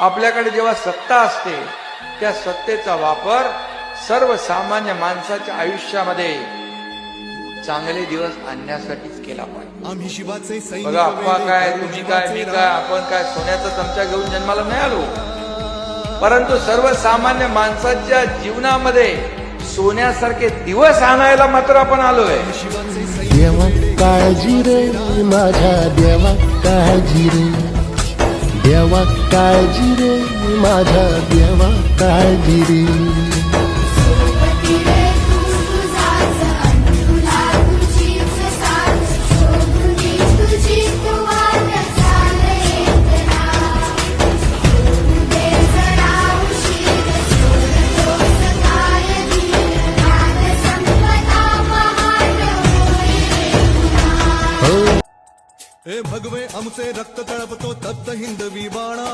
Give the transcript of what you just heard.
आपल्याकडे जेव्हा सत्ता असते त्या सत्तेचा वापर सर्वसामान्य माणसाच्या आयुष्यामध्ये चांगले दिवस आणण्यासाठीच केला पाहिजे. आम्ही शिवाचे सैनिक बघा अप्पा काय, तुम्ही काय, मी काय, आपण काय सोन्याचा चमचा घेऊन जन्माला नाही आलो, परंतु सर्वसामान्य माणसाच्या जीवनामध्ये सोन्यासारखे दिवस आणायला मात्र आपण आलोय. देवा काळजी रे माझ्या देवा काळजी रे, देवा काळजी रे माझ्या देवा काळजी रे. हे भगवे आमचे रक्त तळपतो तप्त हिंदवी बाणा,